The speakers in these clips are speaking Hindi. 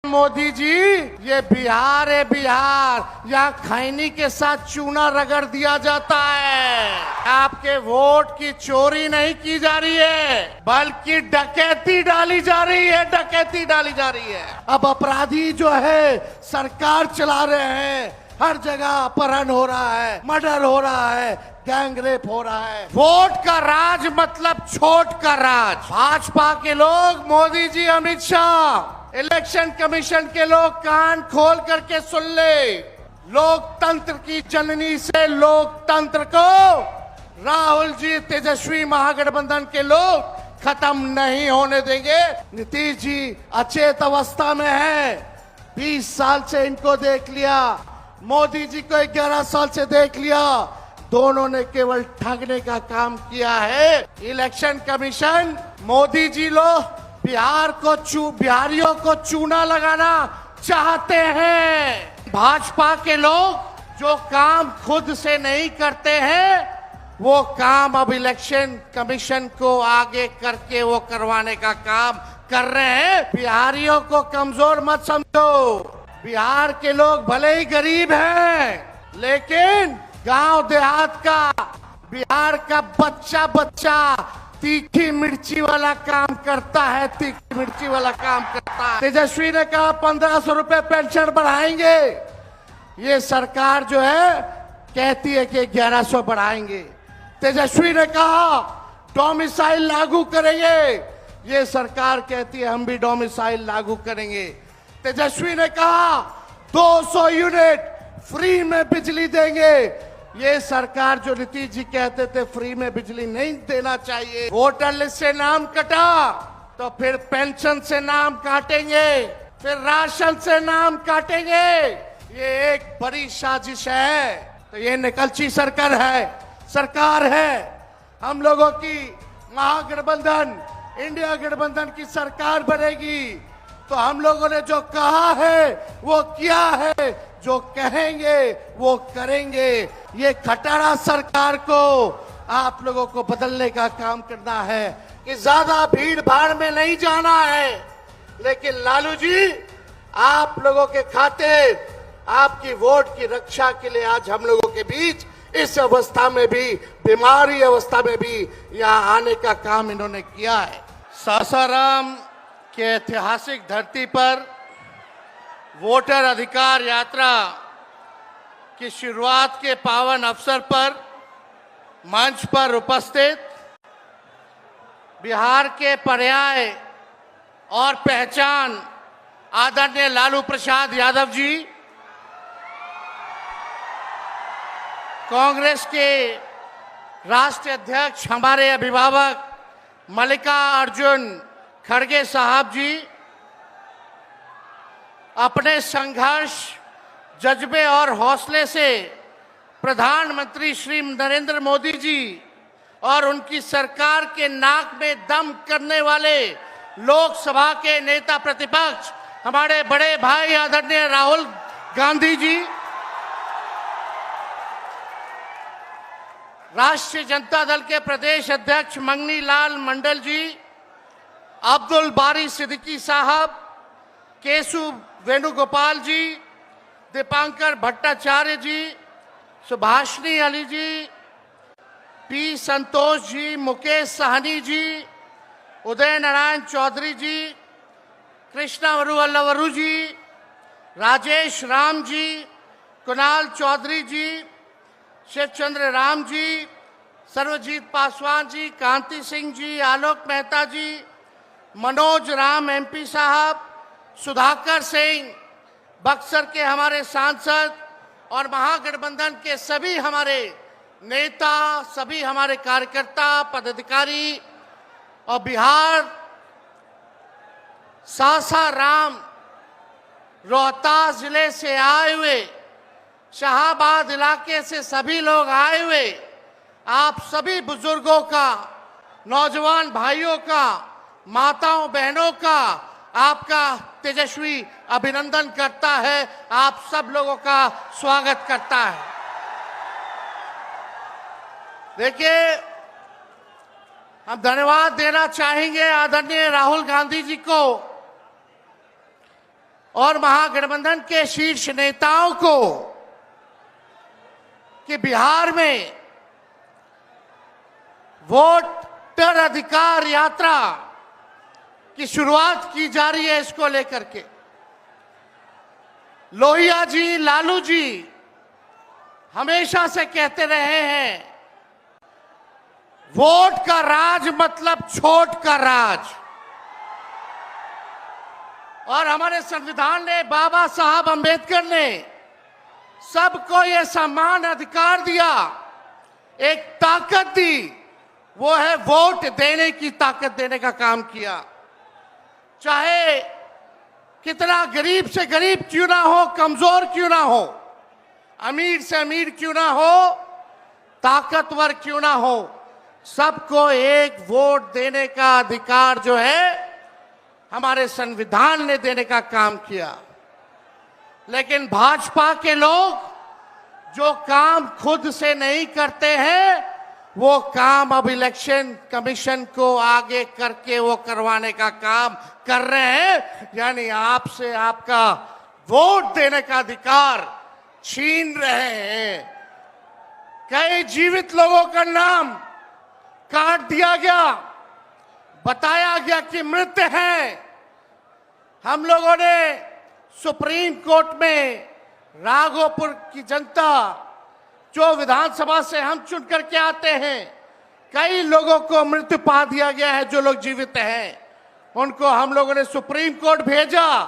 मोदी जी, ये बिहार है बिहार, यहाँ खैनी के साथ चूना रगड़ दिया जाता है। आपके वोट की चोरी नहीं की जा रही है, बल्कि डकैती डाली जा रही है, डकैती डाली जा रही है। अब अपराधी जो है सरकार चला रहे हैं, हर जगह अपहरण हो रहा है, मर्डर हो रहा है, गैंग रेप हो रहा है। वोट का राज मतलब छोट का राज। भाजपा के लोग, मोदी जी, अमित शाह, इलेक्शन कमीशन के लोग कान खोल करके सुन ले। लोकतंत्र की जननी से लोकतंत्र को राहुल जी, तेजस्वी महागठबंधन के लोग खत्म नहीं होने देंगे। नीतीश जी अचेत अवस्था में है, 20 साल से इनको देख लिया, मोदी जी को 11 साल से देख लिया। दोनों ने केवल ठगने का काम किया है। इलेक्शन कमीशन, मोदी जी लोग बिहारियों को चूना लगाना चाहते हैं। भाजपा के लोग जो काम खुद से नहीं करते हैं, वो काम अब इलेक्शन कमीशन को आगे करके वो करवाने का काम कर रहे हैं। बिहारियों को कमजोर मत समझो। बिहार के लोग भले ही गरीब हैं, लेकिन गांव देहात का बिहार का बच्चा तीखी मिर्ची वाला काम करता है, तीखी मिर्ची वाला काम करता है। तेजस्वी ने कहा 1500 रुपए पेंशन बढ़ाएंगे, ये सरकार जो है कहती है कि 1100 बढ़ाएंगे। तेजस्वी ने कहा डोमिसाइल लागू करेंगे, ये सरकार कहती है हम भी डोमिसाइल लागू करेंगे। तेजस्वी ने कहा 200 यूनिट फ्री में बिजली देंगे, ये सरकार जो नीतीश जी कहते थे फ्री में बिजली नहीं देना चाहिए। वोटर लिस्ट से नाम कटा तो फिर पेंशन से नाम काटेंगे, फिर राशन से नाम काटेंगे। ये एक बड़ी साजिश है। तो ये निकलची सरकार है। हम लोगों की महागठबंधन, इंडिया गठबंधन की सरकार बनेगी तो हम लोगों ने जो कहा है वो किया है, जो कहेंगे वो करेंगे। ये खटारा सरकार को आप लोगों को बदलने का काम करना है कि ज्यादा भीड़ भाड़ में नहीं जाना है। लेकिन लालू जी, आप लोगों के खातिर, आपकी वोट की रक्षा के लिए आज हम लोगों के बीच इस अवस्था में भी, बीमारी अवस्था में भी यहाँ आने का काम इन्होंने किया है। सासाराम के ऐतिहासिक धरती पर वोटर अधिकार यात्रा की शुरुआत के पावन अवसर पर मंच पर उपस्थित बिहार के पर्याय और पहचान आदरणीय लालू प्रसाद यादव जी, कांग्रेस के राष्ट्रीय अध्यक्ष हमारे अभिभावक मल्लिकार्जुन खड़गे साहब जी, अपने संघर्ष, जज्बे और हौसले से प्रधानमंत्री श्री नरेंद्र मोदी जी और उनकी सरकार के नाक में दम करने वाले लोकसभा के नेता प्रतिपक्ष हमारे बड़े भाई आदरणीय राहुल गांधी जी, राष्ट्रीय जनता दल के प्रदेश अध्यक्ष मंगनी लाल मंडल जी, अब्दुल बारी सिद्दीकी साहब, केशु वेणुगोपाल जी, दीपांकर भट्टाचार्य जी, सुभाषिनी अली जी, पी संतोष जी, मुकेश सहनी जी, उदय नारायण चौधरी जी, कृष्णा वरुवल्लवरू जी, राजेश राम जी, कुणाल चौधरी जी, शिवचंद्र राम जी, सर्वजीत पासवान जी, कांति सिंह जी, आलोक मेहता जी, मनोज राम एमपी साहब, सुधाकर सिंह, बक्सर के हमारे सांसद और महागठबंधन के सभी हमारे नेता, सभी हमारे कार्यकर्ता, पदाधिकारी और बिहार सासाराम रोहतास जिले से आए हुए, शाहाबाद इलाके से सभी लोग आए हुए, आप सभी बुजुर्गों का, नौजवान भाइयों का, माताओं बहनों का आपका तेजस्वी अभिनंदन करता है, आप सब लोगों का स्वागत करता है। देखिए, हम धन्यवाद देना चाहेंगे आदरणीय राहुल गांधी जी को और महागठबंधन के शीर्ष नेताओं को कि बिहार में वोटर अधिकार यात्रा की शुरुआत की जा रही है। इसको लेकर के लोहिया जी, लालू जी हमेशा से कहते रहे हैं, वोट का राज मतलब छोट का राज। और हमारे संविधान ने, बाबा साहब अंबेडकर ने सबको यह समान अधिकार दिया, एक ताकत दी, वो है वोट देने की ताकत देने का काम किया। चाहे कितना गरीब से गरीब क्यों ना हो, कमजोर क्यों ना हो, अमीर से अमीर क्यों ना हो, ताकतवर क्यों ना हो, सबको एक वोट देने का अधिकार जो है हमारे संविधान ने देने का काम किया। लेकिन भाजपा के लोग जो काम खुद से नहीं करते हैं, वो काम अब इलेक्शन कमीशन को आगे करके वो करवाने का काम कर रहे हैं। यानी आपसे आपका वोट देने का अधिकार छीन रहे हैं। कई जीवित लोगों का नाम काट दिया गया, बताया गया कि मृत हैं। हम लोगों ने सुप्रीम कोर्ट में राघोपुर की जनता, जो विधानसभा से हम चुन करके आते हैं, कई लोगों को मृत्यु पा दिया गया है। जो लोग जीवित हैं उनको हम लोगों ने सुप्रीम कोर्ट भेजा,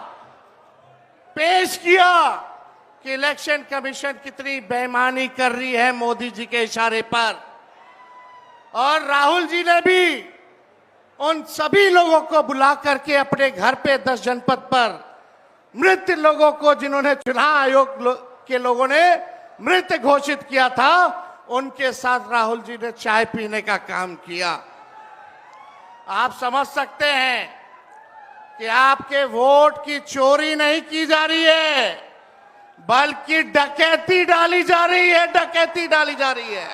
पेश किया कि इलेक्शन कमीशन कितनी बेईमानी कर रही है मोदी जी के इशारे पर। और राहुल जी ने भी उन सभी लोगों को बुला करके अपने घर पे 10 जनपद पर मृत लोगों को, जिन्होंने चुनाव आयोग के लोगों ने मृत घोषित किया था, उनके साथ राहुल जी ने चाय पीने का काम किया। आप समझ सकते हैं कि आपके वोट की चोरी नहीं की जा रही है, बल्कि डकैती डाली जा रही है, डकैती डाली जा रही है।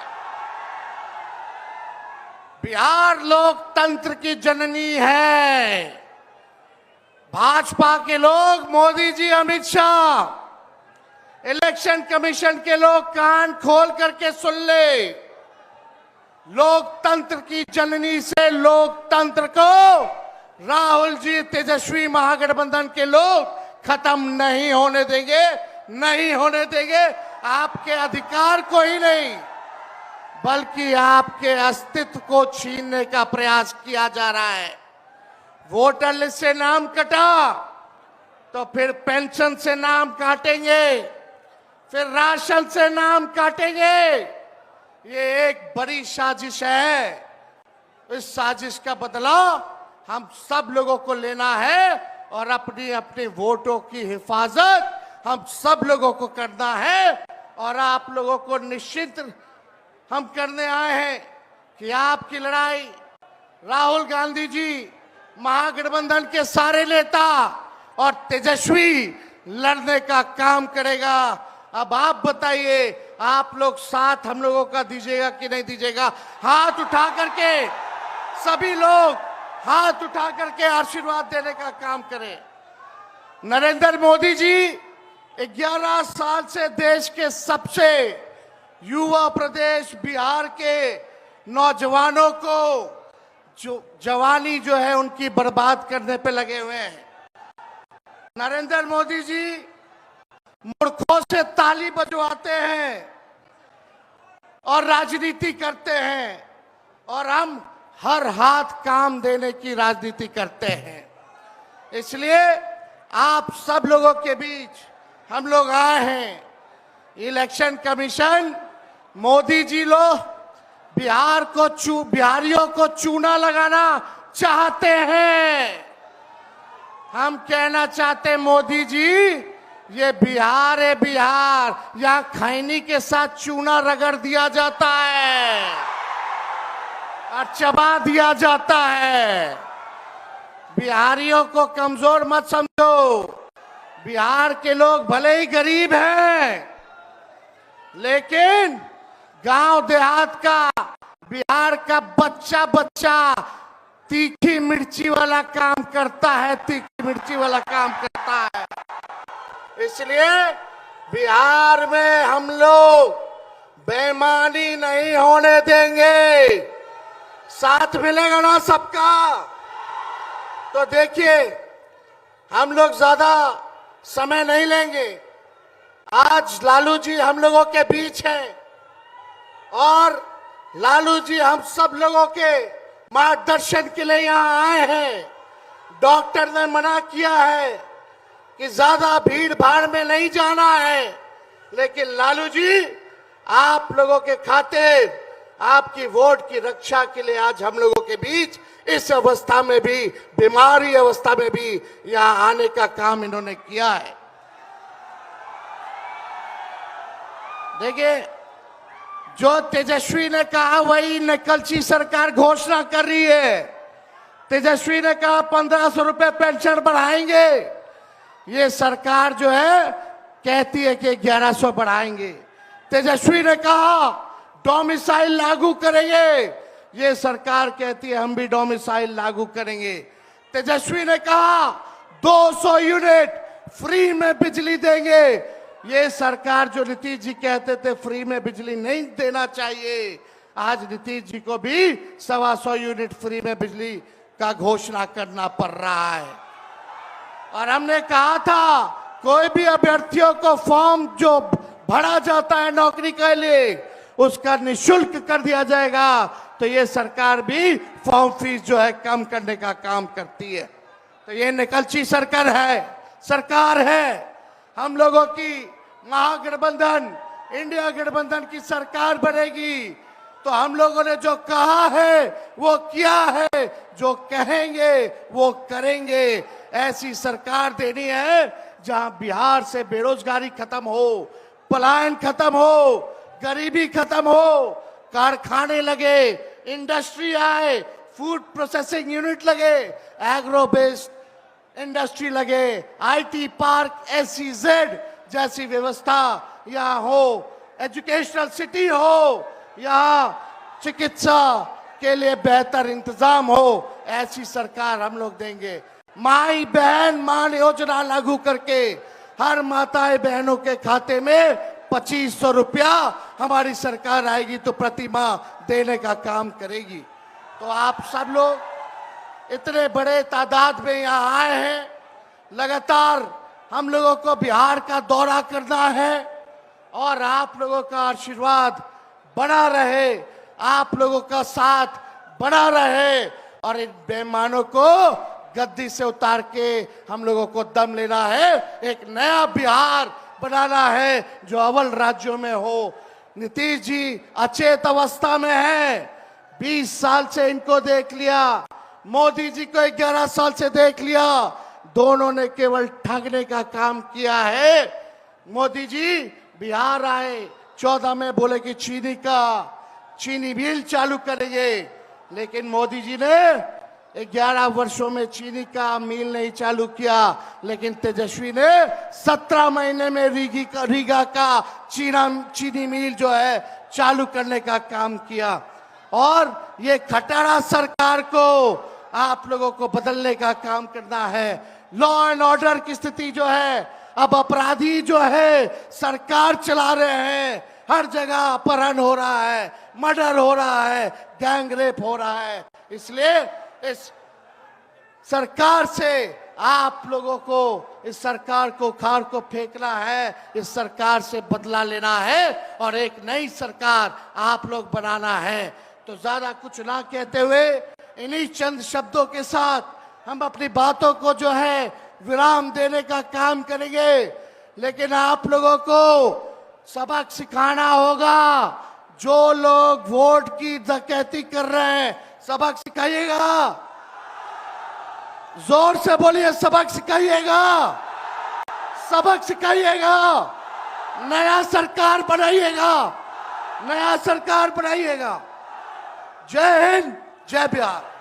बिहार लोकतंत्र की जननी है। भाजपा के लोग, मोदी जी, अमित शाह, इलेक्शन कमीशन के लोग कान खोल करके सुन ले। लोकतंत्र की जननी से लोकतंत्र को राहुल जी, तेजस्वी महागठबंधन के लोग खत्म नहीं होने देंगे, नहीं होने देंगे। आपके अधिकार को ही नहीं, बल्कि आपके अस्तित्व को छीनने का प्रयास किया जा रहा है। वोटर लिस्ट से नाम कटा तो फिर पेंशन से नाम काटेंगे, फिर राशन से नाम काटेंगे। ये एक बड़ी साजिश है। इस साजिश का बदला हम सब लोगों को लेना है और अपनी अपने वोटों की हिफाजत हम सब लोगों को करना है। और आप लोगों को निश्चित हम करने आए हैं कि आपकी लड़ाई राहुल गांधी जी, महागठबंधन के सारे नेता और तेजस्वी लड़ने का काम करेगा। अब आप बताइए, आप लोग साथ हम लोगों का दीजिएगा कि नहीं दीजिएगा? हाथ उठा करके सभी लोग हाथ उठा करके आशीर्वाद देने का काम करें। नरेंद्र मोदी जी 11 साल से देश के सबसे युवा प्रदेश बिहार के नौजवानों को जो जवानी जो है उनकी बर्बाद करने पे लगे हुए हैं। नरेंद्र मोदी जी मूर्खों से ताली बजवाते हैं और राजनीति करते हैं, और हम हर हाथ काम देने की राजनीति करते हैं। इसलिए आप सब लोगों के बीच हम लोग आए हैं। इलेक्शन कमीशन, मोदी जी लोग बिहारियों को चूना लगाना चाहते हैं। हम कहना चाहते हैं, मोदी जी, ये बिहार है, बिहार, यहाँ खैनी के साथ चूना रगड़ दिया जाता है और चबा दिया जाता है। बिहारियों को कमजोर मत समझो। बिहार के लोग भले ही गरीब हैं, लेकिन गांव देहात का, बिहार का बच्चा बच्चा तीखी मिर्ची वाला काम करता है, तीखी मिर्ची वाला काम करता है। इसलिए बिहार में हम लोग बेईमानी नहीं होने देंगे। साथ मिलेगा ना सबका? तो देखिए, हम लोग ज्यादा समय नहीं लेंगे। आज लालू जी हम लोगों के बीच हैं और लालू जी हम सब लोगों के मार्गदर्शन के लिए यहाँ आए हैं। डॉक्टर ने मना किया है कि ज्यादा भीड़ भाड़ में नहीं जाना है, लेकिन लालू जी आप लोगों के खातिर, आपकी वोट की रक्षा के लिए आज हम लोगों के बीच इस अवस्था में भी, बीमारी अवस्था में भी यहाँ आने का काम इन्होंने किया है। देखिए, जो तेजस्वी ने कहा वही नकलची सरकार घोषणा कर रही है। तेजस्वी ने कहा 1500 रुपए पेंशन बढ़ाएंगे, ये सरकार जो है कहती है कि 1100 बढ़ाएंगे। तेजस्वी ने कहा डोमिसाइल लागू करेंगे, ये सरकार कहती है हम भी डोमिसाइल लागू करेंगे। तेजस्वी ने कहा 200 यूनिट फ्री में बिजली देंगे, ये सरकार जो नीतीश जी कहते थे फ्री में बिजली नहीं देना चाहिए, आज नीतीश जी को भी 125 यूनिट फ्री में बिजली का घोषणा करना पड़ रहा है। और हमने कहा था कोई भी अभ्यर्थियों को फॉर्म जो भरा जाता है नौकरी के लिए उसका निःशुल्क कर दिया जाएगा। तो ये सरकार भी फॉर्म फीस जो है कम करने का काम करती है। तो ये निकलची सरकार है। हम लोगों की महागठबंधन, इंडिया गठबंधन की सरकार बनेगी तो हम लोगों ने जो कहा है वो किया है, जो कहेंगे वो करेंगे। ऐसी सरकार देनी है जहां बिहार से बेरोजगारी खत्म हो, पलायन खत्म हो, गरीबी खत्म हो, कारखाने लगे, इंडस्ट्री आए, फूड प्रोसेसिंग यूनिट लगे, एग्रो बेस्ड इंडस्ट्री लगे, आईटी पार्क, SEZ जैसी व्यवस्था यहाँ हो, एजुकेशनल सिटी हो, यहाँ चिकित्सा के लिए बेहतर इंतजाम हो, ऐसी सरकार हम लोग देंगे। माई बहन मान योजना लागू करके हर माताएं बहनों के खाते में 2500 रुपया हमारी सरकार आएगी तो प्रति माह देने का काम करेगी। तो आप सब लोग इतने बड़े तादाद में यहाँ आए हैं, लगातार हम लोगों को बिहार का दौरा करना है और आप लोगों का आशीर्वाद बना रहे, आप लोगों का साथ बना रहे और इन बेईमानों को गद्दी से उतार के हम लोगों को दम लेना है, एक नया बिहार बनाना है जो अव्वल राज्यों में हो। नीतीश जी अचेत अवस्था में है, 20 साल से इनको देख लिया, मोदी जी को 11 साल से देख लिया, दोनों ने केवल ठगने का काम किया है। मोदी जी बिहार आए, 14 में बोले कि चीनी मिल चालू करेंगे, लेकिन मोदी जी ने 11 वर्षों में चीनी का मिल नहीं चालू किया, लेकिन तेजस्वी ने 17 महीने में रीगा का चीनी मिल जो है चालू करने का काम किया। और ये खटारा सरकार को आप लोगों को बदलने का काम करना है। लॉ एंड ऑर्डर की स्थिति जो है, अब अपराधी जो है सरकार चला रहे हैं, हर जगह अपहरण हो रहा है, मर्डर हो रहा है, गैंग रेप हो रहा है। इसलिए इस सरकार से आप लोगों को, इस सरकार को खार को फेंकना है, इस सरकार से बदला लेना है और एक नई सरकार आप लोग बनाना है। तो ज्यादा कुछ ना कहते हुए इन्हीं चंद शब्दों के साथ हम अपनी बातों को जो है विराम देने का काम करेंगे। लेकिन आप लोगों को सबक सिखाना होगा। जो लोग वोट की डकैती कर रहे हैं, सबक सिखाइएगा। जोर से बोलिए, सबक सिखाइएगा, सबक सिखाइएगा। नया सरकार बनाइएगा, नया सरकार बनाइएगा। जय हिंद, जय बिहार।